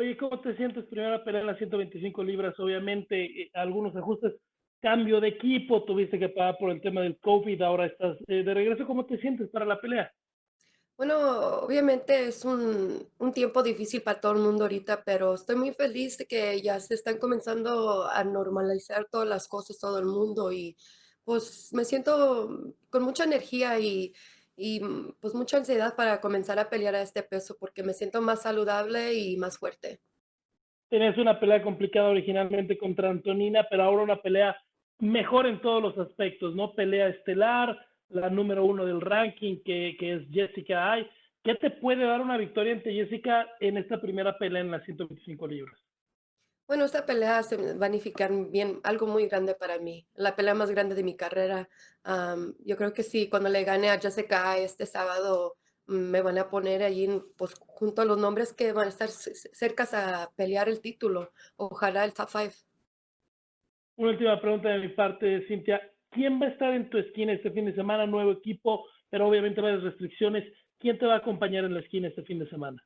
Oye, ¿cómo te sientes? Primera pelea en las 125 libras, obviamente, algunos ajustes, cambio de equipo, tuviste que pagar por el tema del COVID, ahora estás de regreso. ¿Cómo te sientes para la pelea? Bueno, obviamente es un tiempo difícil para todo el mundo ahorita, pero estoy muy feliz de que ya se están comenzando a normalizar todas las cosas, todo el mundo, y pues me siento con mucha energía y pues mucha ansiedad para comenzar a pelear a este peso porque me siento más saludable y más fuerte. Tenías una pelea complicada originalmente contra Antonina, pero ahora una pelea mejor en todos los aspectos, ¿no? Pelea estelar, la número uno del ranking, que es Jessica Ay. ¿Qué te puede dar una victoria ante Jessica en esta primera pelea en las 125 libras? Bueno, esta pelea se me va a significar bien, algo muy grande para mí, la pelea más grande de mi carrera. Yo creo que sí, cuando le gane a Jessica este sábado, me van a poner allí, pues, junto a los nombres que van a estar cercas a pelear el título. Ojalá el top 5. Una última pregunta de mi parte, Cintia. ¿Quién va a estar en tu esquina este fin de semana? Nuevo equipo, pero obviamente varias restricciones. ¿Quién te va a acompañar en la esquina este fin de semana?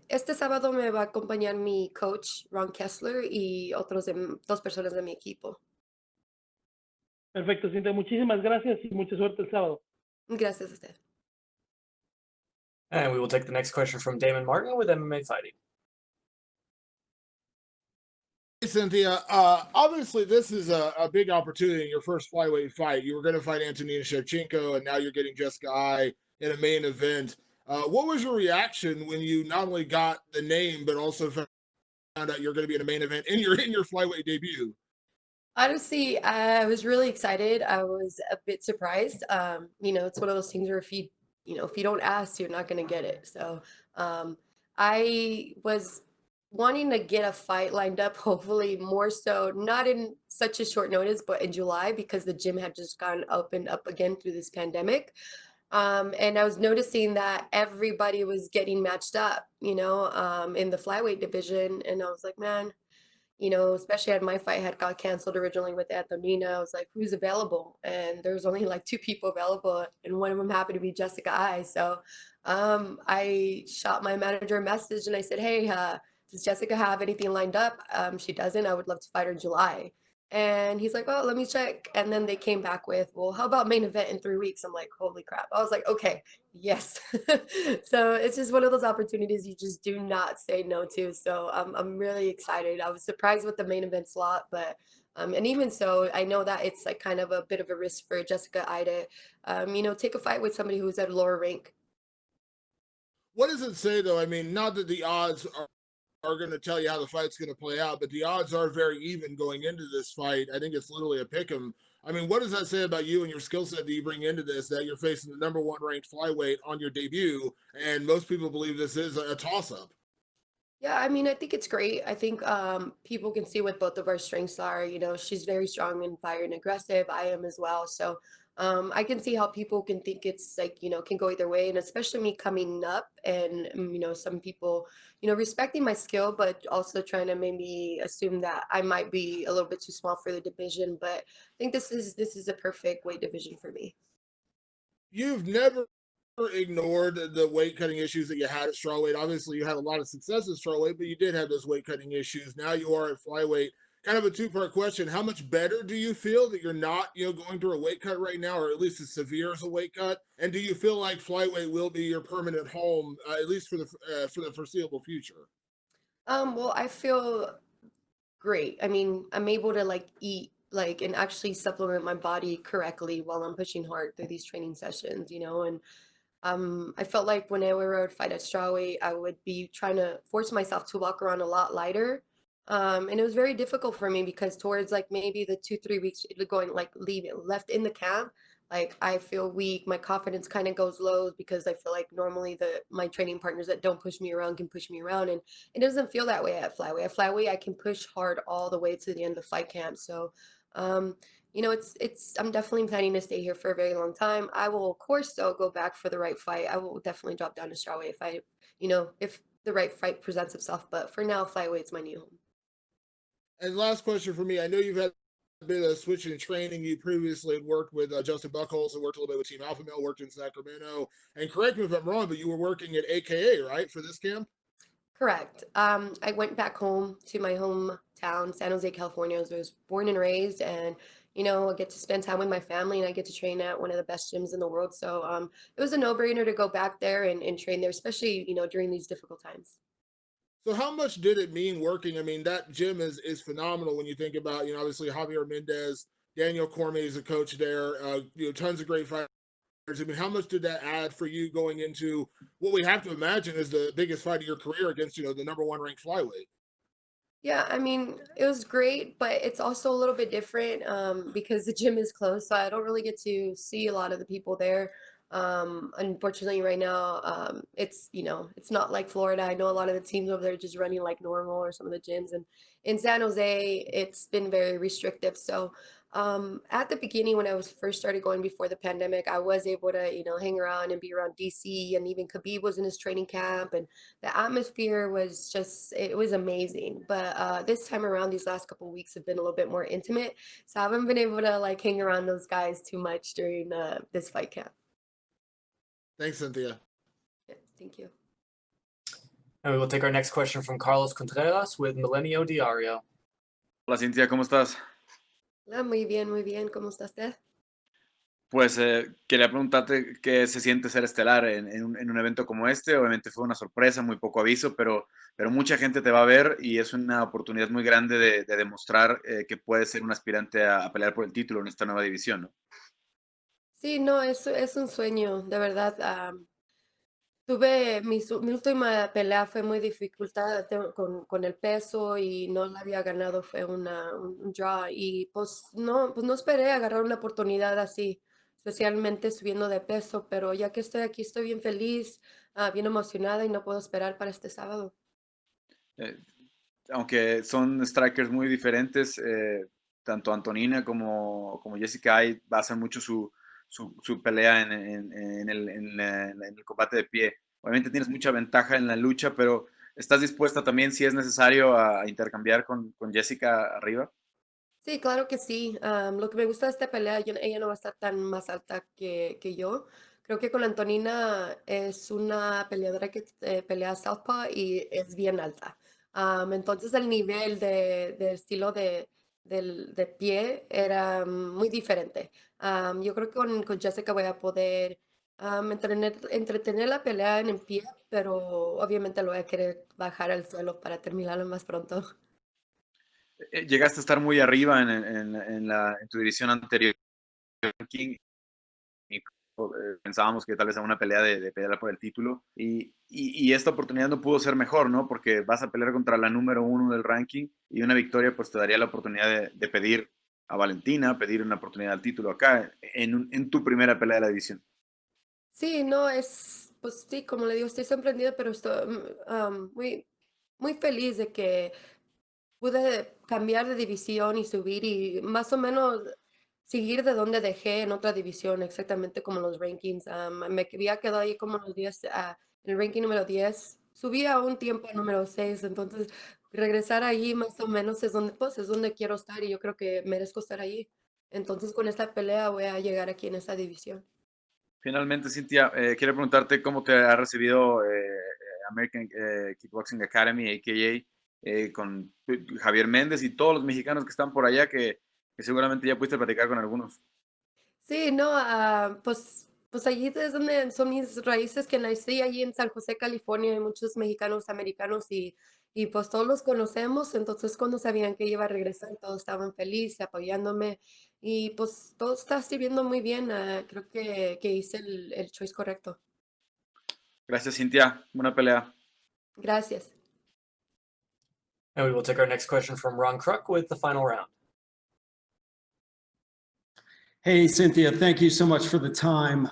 Este sábado me va a acompañar mi coach, Ron Kessler, y dos personas de mi equipo. Perfecto, Cintia. Muchísimas gracias y mucha suerte el sábado. Gracias a usted. And we will take the next question from Damon Martin with MMA Fighting. Hey, Cynthia, obviously this is a big opportunity in your first flyweight fight. You were going to fight Antonina Shevchenko, and now you're getting Jessica Ai in a main event. What was your reaction when you not only got the name, but also found out you're going to be in a main event in your flyweight debut? Honestly, I was really excited. I was a bit surprised. It's one of those things where if you don't ask, you're not going to get it. So, I was wanting to get a fight lined up, hopefully more so, not in such a short notice, but in July because the gym had just gone opened up again through this pandemic. And I was noticing that everybody was getting matched up, in the flyweight division. And I was like, man, especially at my fight had got canceled originally with Antonina. I was like, who's available? And there was only like two people available, and one of them happened to be Jessica I. So I shot my manager a message and I said, hey, does Jessica have anything lined up? She doesn't. I would love to fight her in July. And he's like, oh, let me check. And then they came back with, well, how about main event in 3 weeks? I'm like, holy crap. I was like, okay, yes. So it's just one of those opportunities you just do not say no to. So I'm really excited. I was surprised with the main event slot, but and even so, I know that it's like kind of a bit of a risk for Jessica Ida, take a fight with somebody who's at a lower rank. What does it say, though? I mean, not that the odds are going to tell you how the fight's going to play out, but the odds are very even going into this fight. I think it's literally a pick 'em. I mean, what does that say about you and your skill set that you bring into this? That you're facing the number one ranked flyweight on your debut, and most people believe this is a toss up. Yeah, I mean, I think it's great. I think people can see what both of our strengths are. She's very strong and fire and aggressive. I am as well. So I can see how people can think it's like, can go either way. And especially me coming up and, some people, respecting my skill, but also trying to maybe assume that I might be a little bit too small for the division. But I think this is a perfect weight division for me. You've never ignored the weight cutting issues that you had at strawweight. Obviously, you had a lot of success at strawweight, but you did have those weight cutting issues. Now you are at flyweight. Kind of a two-part question. How much better do you feel that you're not, going through a weight cut right now, or at least as severe as a weight cut? And do you feel like flyweight will be your permanent home, at least for the foreseeable future? Well, I feel great. I mean, I'm able to like eat like and actually supplement my body correctly while I'm pushing hard through these training sessions, and I felt like whenever I would fight at strawweight, I would be trying to force myself to walk around a lot lighter. And it was very difficult for me because towards like maybe the 2, 3 weeks going like leaving left in the camp, like I feel weak. My confidence kind of goes low because I feel like normally my training partners that don't push me around can push me around, and it doesn't feel that way at flyweight. At flyweight, I can push hard all the way to the end of fight camp. So, um, it's I'm definitely planning to stay here for a very long time. I will, of course, though, go back for the right fight. I will definitely drop down to strawweight if the right fight presents itself. But for now, flyweight's my new home. And last question for me. I know you've had a bit of switch in training. You previously had worked with Justin Buchholz and worked a little bit with Team Alpha Male, worked in Sacramento. And correct me if I'm wrong, but you were working at AKA, right, for this camp? Correct. I went back home to my hometown, San Jose, California. I was born and raised, and I get to spend time with my family, and I get to train at one of the best gyms in the world. So it was a no-brainer to go back there and train there, especially during these difficult times. So how much did it mean working? I mean, that gym is phenomenal when you think about, obviously Javier Mendez, Daniel Cormier is a coach there, tons of great fighters. I mean, how much did that add for you going into what we have to imagine is the biggest fight of your career against, the number one ranked flyweight? Yeah, I mean, it was great, but it's also a little bit different because the gym is closed, so I don't really get to see a lot of the people there. Unfortunately, right now, it's not like Florida. I know a lot of the teams over there just running like normal or some of the gyms, and in San Jose, it's been very restrictive. So, at the beginning, when I was first started going before the pandemic, I was able to, hang around and be around DC, and even Khabib was in his training camp, and the atmosphere was just it was amazing. But this time around, these last couple of weeks have been a little bit more intimate, so I haven't been able to like hang around those guys too much during this fight camp. Thanks, Cynthia. Yeah, thank you. And we will take our next question from Carlos Contreras with Milenio Diario. Hola Cintia, ¿cómo estás? Hola, muy bien, muy bien. ¿Cómo está usted? Pues quería preguntarte qué se siente ser estelar en un evento como este. Obviamente fue una sorpresa, muy poco aviso, pero mucha gente te va a ver y es una oportunidad muy grande de demostrar que puedes ser un aspirante a pelear por el título en esta nueva división, ¿no? Sí, no, es un sueño, de verdad. Tuve mi última pelea fue muy dificultad con el peso y no la había ganado, fue un draw y pues no esperé agarrar una oportunidad así, especialmente subiendo de peso, pero ya que estoy aquí estoy bien feliz, bien emocionada y no puedo esperar para este sábado. Eh, Aunque son strikers muy diferentes, tanto Antonina como Jessica Ay basan mucho su pelea en el combate de pie. Obviamente tienes mucha ventaja en la lucha, pero ¿estás dispuesta también, si es necesario, a intercambiar con Jessica arriba? Sí, claro que sí. Lo que me gusta de esta pelea, ella no va a estar tan más alta que yo. Creo que con Antonina es una peleadora que pelea Southpaw y es bien alta. Entonces el nivel de estilo de pie era muy diferente. Yo creo que con Jessica voy a poder entretener la pelea en el pie, pero obviamente lo voy a querer bajar al suelo para terminarlo más pronto. Llegaste a estar muy arriba en tu división anterior, King, y pensábamos que tal vez era una pelea de pelear por el título, y esta oportunidad no pudo ser mejor, ¿no? Porque vas a pelear contra la número uno del ranking y una victoria pues te daría la oportunidad de pedir a Valentina, pedir una oportunidad al título acá en tu primera pelea de la división. Sí, no, pues sí, como le digo, estoy sorprendida, pero estoy muy, muy feliz de que pude cambiar de división y subir y más o menos seguir de donde dejé en otra división, exactamente como los rankings. Me había quedado ahí como en los 10, en el ranking número 10. Subí a un tiempo a número 6, entonces regresar ahí más o menos es donde, pues, es donde quiero estar y yo creo que merezco estar ahí. Entonces con esta pelea voy a llegar aquí en esa división. Finalmente, Cintia, quiero preguntarte cómo te ha recibido American Kickboxing Academy, AKA, con Javier Méndez y todos los mexicanos que están por allá, que seguramente ya pudiste platicar con algunos. Sí, no, pues allí es donde son mis raíces que nací, allí en San José, California, hay muchos mexicanos americanos y pues todos los conocemos, entonces cuando sabían que iba a regresar, todos estaban felices, apoyándome y pues todo está sirviendo muy bien, creo que hice el choice correcto. Gracias, Cintia. Buena pelea. Gracias. And we will take our next question from Ron Kruk with the final round. Hey, Cynthia, thank you so much for the time.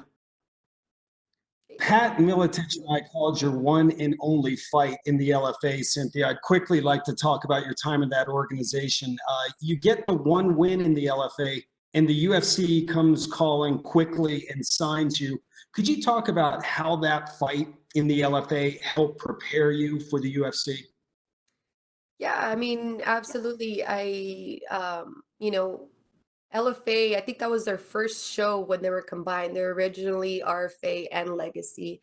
Pat Miletich and I called your one and only fight in the LFA, Cynthia. I'd quickly like to talk about your time in that organization. You get the one win in the LFA, and the UFC comes calling quickly and signs you. Could you talk about how that fight in the LFA helped prepare you for the UFC? Yeah, I mean, absolutely. LFA, I think that was their first show when they were combined. They're originally RFA and Legacy.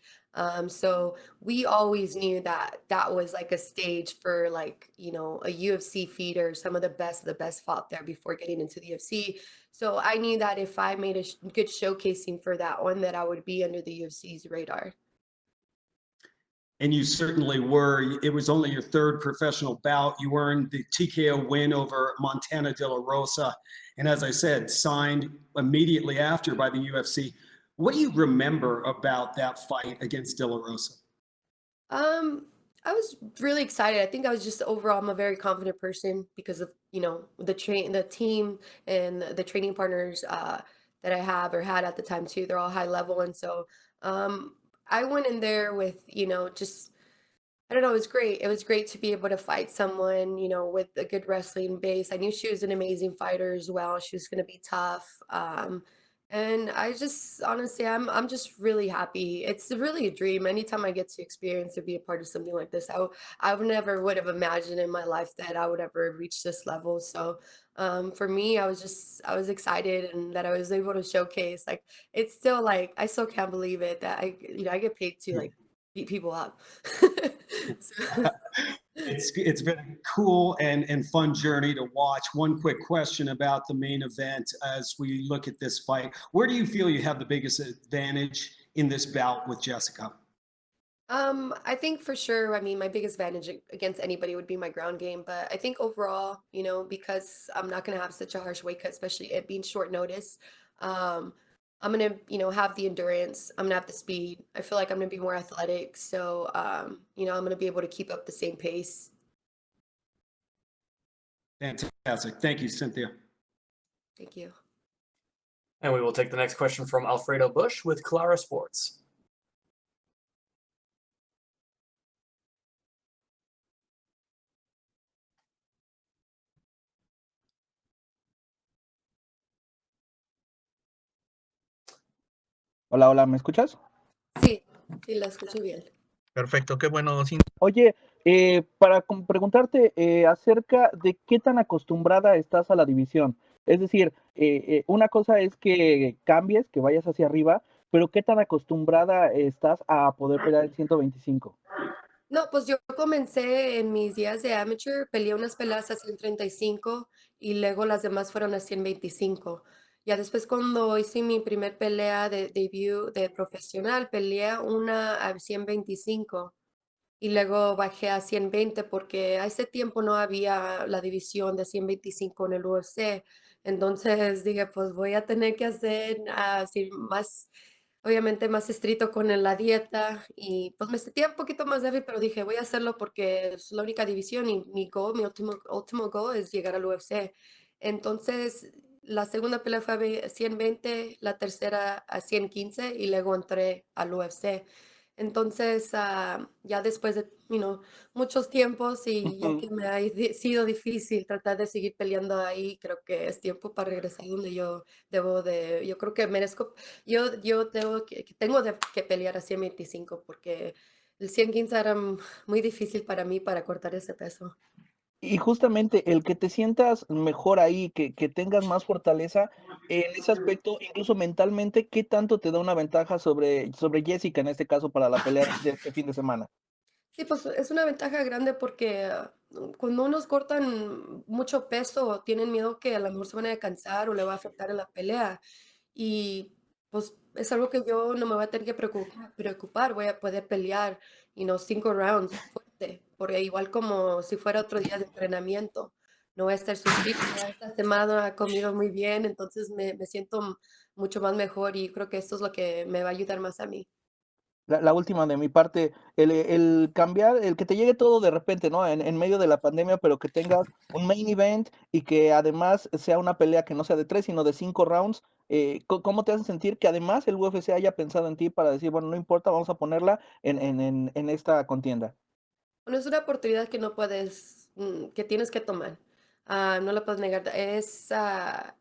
So we always knew that that was like a stage for like, you know, a UFC feeder. Some of the best fought there before getting into the UFC. So I knew that if I made a good showcasing for that one, that I would be under the UFC's radar. And you certainly were. It was only your third professional bout. You earned the TKO win over Montana De La Rosa. And as I said, signed immediately after by the UFC. What do you remember about that fight against De La Rosa? I was really excited. I think I was just overall, I'm a very confident person because of, you know, the team and the training partners that I have or had at the time too. They're all high level. And so I went in there with, you know, just I don't know, it was great. It was great to be able to fight someone, you know, with a good wrestling base. I knew she was an amazing fighter as well. She was going to be tough. And I just honestly, I'm just really happy. It's really a dream. Anytime I get to experience or be a part of something like this, I would never would have imagined in my life that I would ever reach this level. So for me, I was excited and that I was able to showcase. Like it's still like I still can't believe it that I get paid to like beat people up. So, It's been a cool and fun journey to watch. One quick question about the main event as we look at this fight. Where do you feel you have the biggest advantage in this bout with Jessica? I think for sure, I mean, my biggest advantage against anybody would be my ground game, but I think overall, you know, because I'm not going to have such a harsh weight cut, especially it being short notice, um, I'm going to, you know, have the endurance, I'm going to have the speed. I feel like I'm going to be more athletic, so, you know, I'm going to be able to keep up the same pace. Fantastic. Thank you, Cynthia. Thank you. And we will take the next question from Alfredo Bush with Clara Sports. Hola, hola, ¿me escuchas? Sí, sí, la escucho bien. Perfecto, qué bueno. Oye, para preguntarte acerca de qué tan acostumbrada estás a la división. Es decir, una cosa es que cambies, que vayas hacia arriba, pero qué tan acostumbrada estás a poder pelear en 125. No, pues yo comencé en mis días de amateur, peleé unas peleas a 135 y luego las demás fueron a 125. Ya después cuando hice mi primer pelea de debut de profesional, peleé una a 125 y luego bajé a 120 porque a ese tiempo no había la división de 125 en el UFC. Entonces dije, pues voy a tener que hacer así más, obviamente más estricto con la dieta y pues me sentía un poquito más débil, pero dije, voy a hacerlo porque es la única división y mi goal, mi último goal es llegar al UFC. Entonces, la segunda pelea fue a 120, la tercera a 115 y luego entré al UFC. Entonces, ya después de, muchos tiempos y ya que me ha sido difícil tratar de seguir peleando ahí, creo que es tiempo para regresar donde yo creo que merezco, yo tengo que pelear a 125 porque el 115 era muy difícil para mí para cortar ese peso. Y justamente el que te sientas mejor ahí, que tengas más fortaleza en ese aspecto, incluso mentalmente, ¿qué tanto te da una ventaja sobre Jessica en este caso para la pelea de este fin de semana? Sí, pues es una ventaja grande porque cuando unos cortan mucho peso, tienen miedo que a lo mejor se van a cansar o le va a afectar en la pelea. Y pues es algo que yo no me voy a tener que preocupar. Voy a poder pelear, 5 rounds fuerte, porque igual como si fuera otro día de entrenamiento. No voy a estar sufriendo. Esta semana he comido muy bien, entonces me siento mucho más mejor y creo que esto es lo que me va a ayudar más a mí. La última de mi parte, el cambiar, el que te llegue todo de repente, ¿no? En medio de la pandemia, pero que tengas un main event y que además sea una pelea que no sea de 3, sino de 5 rounds. ¿Cómo te hace sentir que además el UFC haya pensado en ti para decir, bueno, no importa, vamos a ponerla en esta contienda? Bueno, es una oportunidad que no puedes, que tienes que tomar. No la puedes negar.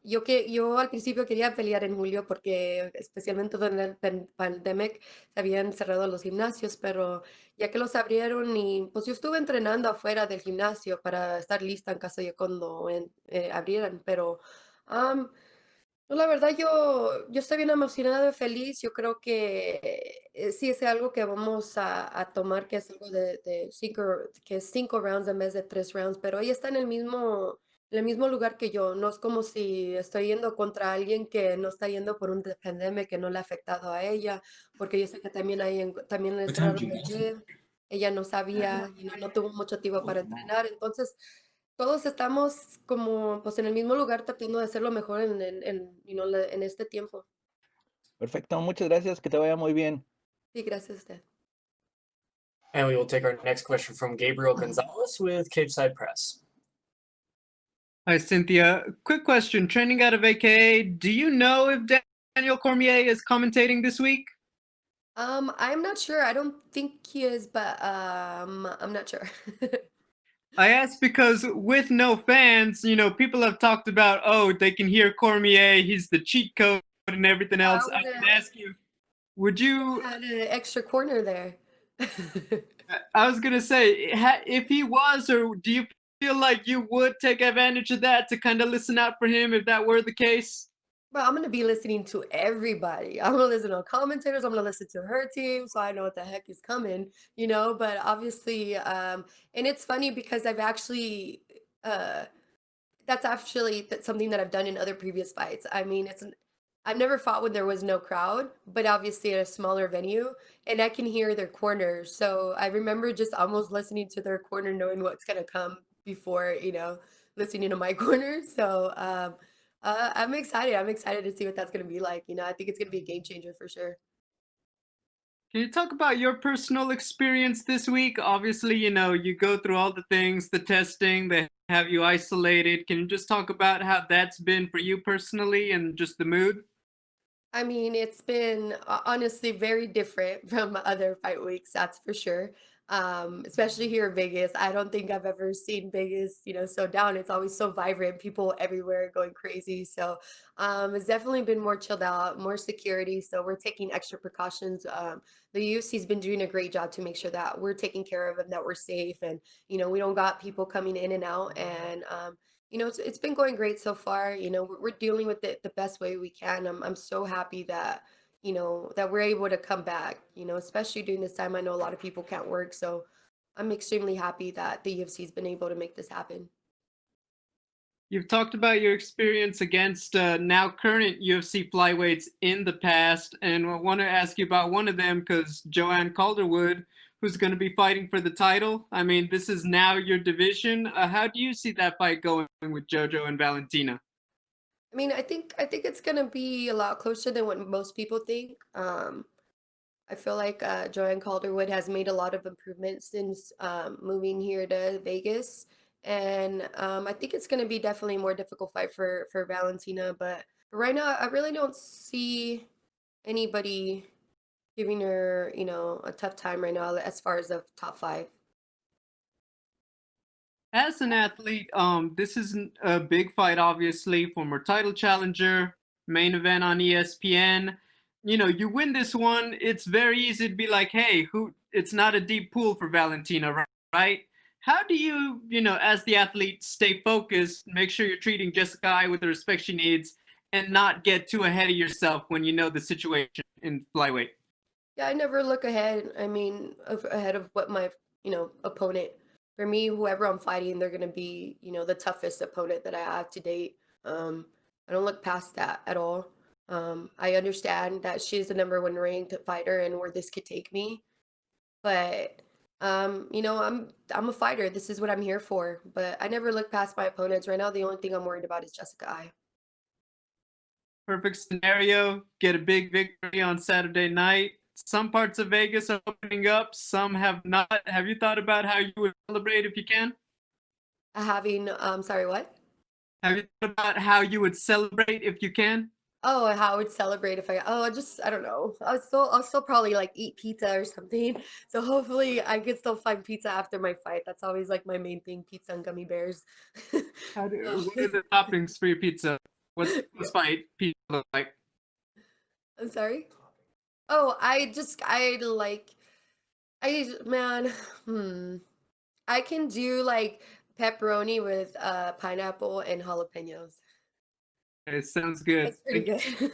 Yo al principio quería pelear en julio porque especialmente durante el pandemic se habían cerrado los gimnasios, pero ya que los abrieron y pues yo estuve entrenando afuera del gimnasio para estar lista en caso de cuando abrieran, pero No, la verdad, yo estoy bien emocionada, feliz. Yo creo que sí es algo que vamos a tomar, que es algo de que es 5 rounds en vez de 3 rounds, pero ella está en el mismo lugar que yo. No es como si estoy yendo contra alguien que no está yendo por un pandemia que no le ha afectado a ella, porque yo sé que también también What time entraron do you al get? gym. Ella no sabía, no tuvo mucho tiempo para entrenar, entonces todos estamos como pues en el mismo lugar tratando de hacerlo mejor en este tiempo. Perfecto, muchas gracias, que te vaya muy bien. Sí, gracias a usted. And we will take our next question from Gabriel Gonzalez with Cage Side Press. Hi, Cynthia. Quick question. Training out of AKA, do you know if Daniel Cormier is commentating this week? I'm not sure. I don't think he is, but I'm not sure. I ask because with no fans, people have talked about, oh, they can hear Cormier, he's the cheat code and everything I else. I would would ask you, would you, had an extra corner there. I was going to say, if he was, or do you feel like you would take advantage of that to kind of listen out for him if that were the case? But I'm gonna be listening to everybody. I'm gonna listen to commentators. I'm gonna listen to her team, so I know what the heck is coming, But obviously, and it's funny because uh, that's something that I've done in other previous fights. I mean, I've never fought when there was no crowd, but obviously at a smaller venue, and I can hear their corners. So I remember just almost listening to their corner, knowing what's gonna come before, listening to my corner. So I'm excited. I'm excited to see what that's gonna be like. I think it's gonna be a game changer for sure. Can you talk about your personal experience this week? Obviously, you go through all the things, the testing, they have you isolated. Can you just talk about how that's been for you personally and just the mood? I mean, it's been honestly very different from other fight weeks, that's for sure. Especially here in Vegas. I don't think I've ever seen Vegas, so down. It's always so vibrant, people everywhere going crazy. So it's definitely been more chilled out, more security. So we're taking extra precautions. The UFC's been doing a great job to make sure that we're taking care of and that we're safe, and we don't got people coming in and out. And it's been going great so far. We're dealing with it the best way we can. I'm so happy that that we're able to come back. Especially during this time. I know a lot of people can't work, so I'm extremely happy that the UFC's been able to make this happen. You've talked about your experience against now current UFC flyweights in the past, and I want to ask you about one of them because Joanne Calderwood, who's going to be fighting for the title. I mean, this is now your division. How do you see that fight going with JoJo and Valentina? I mean, I think it's gonna be a lot closer than what most people think. I feel like Joanne Calderwood has made a lot of improvements since moving here to Vegas, and I think it's going to be definitely a more difficult fight for Valentina. But right now, I really don't see anybody giving her, a tough time right now as far as the top five. As an athlete, this is a big fight, obviously, former title challenger, main event on ESPN. You win this one, it's very easy to be like, hey, it's not a deep pool for Valentina, right? How do you, as the athlete, stay focused, make sure you're treating Jessica Eye with the respect she needs, and not get too ahead of yourself when you know the situation in flyweight? Yeah, I never look ahead. I mean, ahead of what my, opponent. For me, whoever I'm fighting, they're gonna be, the toughest opponent that I have to date. I don't look past that at all. I understand that she's the number one ranked fighter and where this could take me. But I'm a fighter. This is what I'm here for. But I never look past my opponents. Right now, the only thing I'm worried about is Jessica Eye. Perfect scenario, get a big victory on Saturday night. Some parts of Vegas are opening up, some have not. Have you thought about how you would celebrate if you can? Sorry, what? Have you thought about how you would celebrate if you can? Oh, how I would celebrate if I don't know. I'll still probably like eat pizza or something. So hopefully I could still find pizza after my fight. That's always like my main thing, pizza and gummy bears. What are the toppings for your pizza? What's the Yeah. fight pizza look like? I'm sorry. Oh, man, I can do like pepperoni with pineapple and jalapenos. It sounds good. That's pretty good.